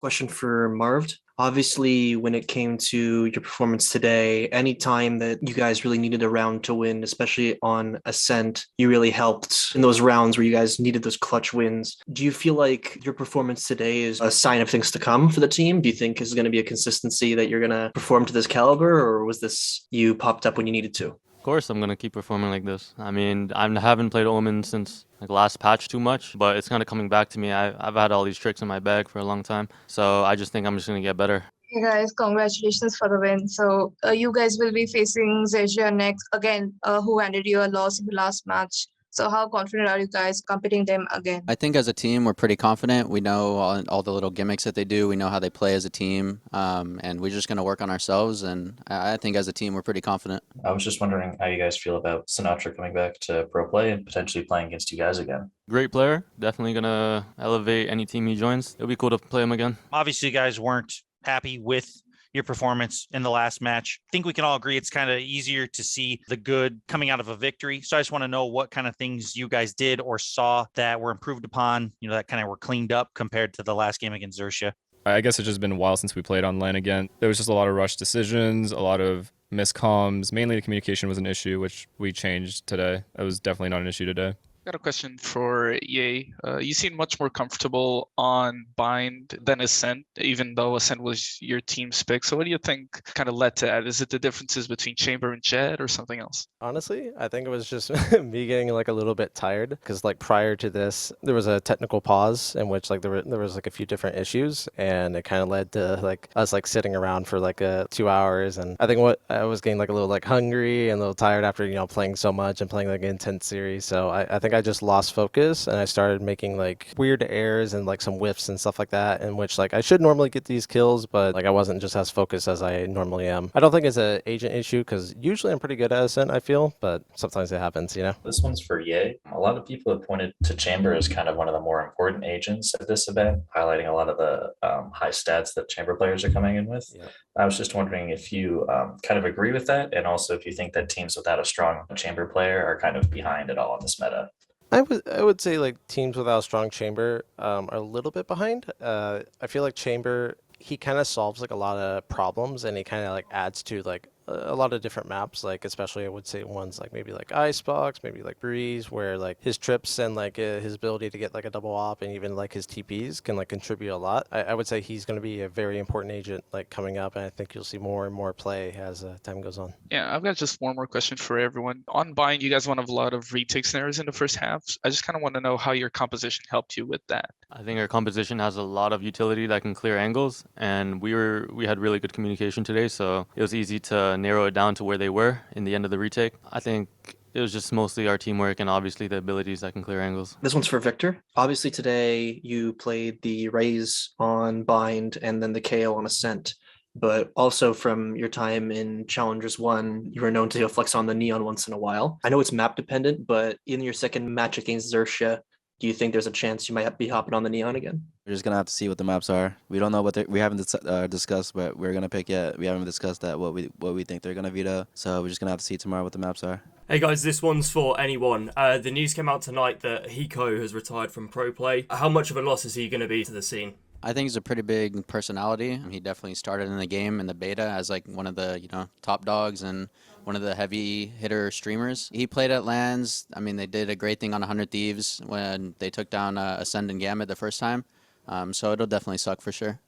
Question for Marved. Obviously, when it came to your performance today, any time that you guys really needed a round to win, especially on Ascent, you really helped in those rounds where you guys needed those clutch wins. Do you feel like your performance today is a sign of things to come for the team? Do you think is going to be a consistency that you're going to perform to this caliber, or was this you popped up when you needed to? Of course, I'm going to keep performing like this. I mean, I haven't played Omen since like last patch too much, but it's kind of coming back to me. I've had all these tricks in my bag for a long time, so I just think I'm just going to get better. Hey guys, congratulations for the win. So you guys will be facing XERXIA next again, who handed you a loss in the last match. So how confident are you guys competing them again? I think as a team, we're pretty confident. We know all the little gimmicks that they do. We know how they play as a team, and we're just going to work on ourselves. And I think as a team, we're pretty confident. I was just wondering how you guys feel about Sinatra coming back to pro play and potentially playing against you guys again. Great player. Definitely going to elevate any team he joins. It'll be cool to play him again. Obviously, you guys weren't happy with your performance in the last match. I think we can all agree it's kind of easier to see the good coming out of a victory. So I just want to know what kind of things you guys did or saw that were improved upon, that kind of were cleaned up compared to the last game against XERXIA. I guess it's just been a while since we played online again. There was just a lot of rushed decisions, a lot of miscomms. Mainly the communication was an issue, which we changed today. It was definitely not an issue today. Got a question for Ye. You seem much more comfortable on Bind than Ascend, even though Ascend was your team's pick. So what do you think kind of led to that? Is it the differences between Chamber and Jett or something else? Honestly, I think it was just me getting like a little bit tired because like prior to this, there was a technical pause in which like there was like a few different issues, and it kind of led to like us like sitting around for like 2 hours. And I think what I was getting like a little like hungry and a little tired after playing so much and playing like an intense series. So I think I just lost focus and I started making like weird errors and like some whiffs and stuff like that, in which like I should normally get these kills, but like I wasn't just as focused as I normally am. I don't think it's an agent issue because usually I'm pretty good at Ascent, I feel, but sometimes it happens, This one's for Ye. A lot of people have pointed to Chamber as kind of one of the more important agents at this event, highlighting a lot of the high stats that Chamber players are coming in with. Yeah. I was just wondering if you kind of agree with that, and also if you think that teams without a strong Chamber player are kind of behind at all in this meta. I would say like teams without a strong Chamber are a little bit behind. I feel like Chamber, he kind of solves like a lot of problems, and he kind of like adds to like a lot of different maps, like especially I would say ones like maybe like Icebox, maybe like Breeze, where like his trips and like his ability to get like a double op and even like his TPs can like contribute a lot. I would say he's going to be a very important agent like coming up, and I think you'll see more and more play as time goes on. Yeah, I've got just one more question for everyone. On Bind, you guys won a lot of retake scenarios in the first half. I just kind of want to know how your composition helped you with that. I think our composition has a lot of utility that can clear angles, and we had really good communication today, so it was easy to narrow it down to where they were in the end of the retake. I think it was just mostly our teamwork and obviously the abilities that can clear angles. This one's for Victor. Obviously today you played the Raze on Bind and then the KO on Ascent. But also from your time in Challengers 1, you were known to flex on the Neon once in a while. I know it's map dependent, but in your second match against XERXIA, do you think there's a chance you might be hopping on the Neon again? We're just going to have to see what the maps are. We don't know what we haven't discussed, but we're going to pick yet. We haven't discussed that what we think they're going to veto. So we're just going to have to see tomorrow what the maps are. Hey guys, this one's for anyone. The news came out tonight that Hiko has retired from pro play. How much of a loss is he going to be to the scene? I think he's a pretty big personality. He definitely started in the game in the beta as like one of the top dogs and one of the heavy hitter streamers. He played at LANs. I mean, they did a great thing on 100 Thieves when they took down Ascend and Gambit the first time. So it'll definitely suck for sure.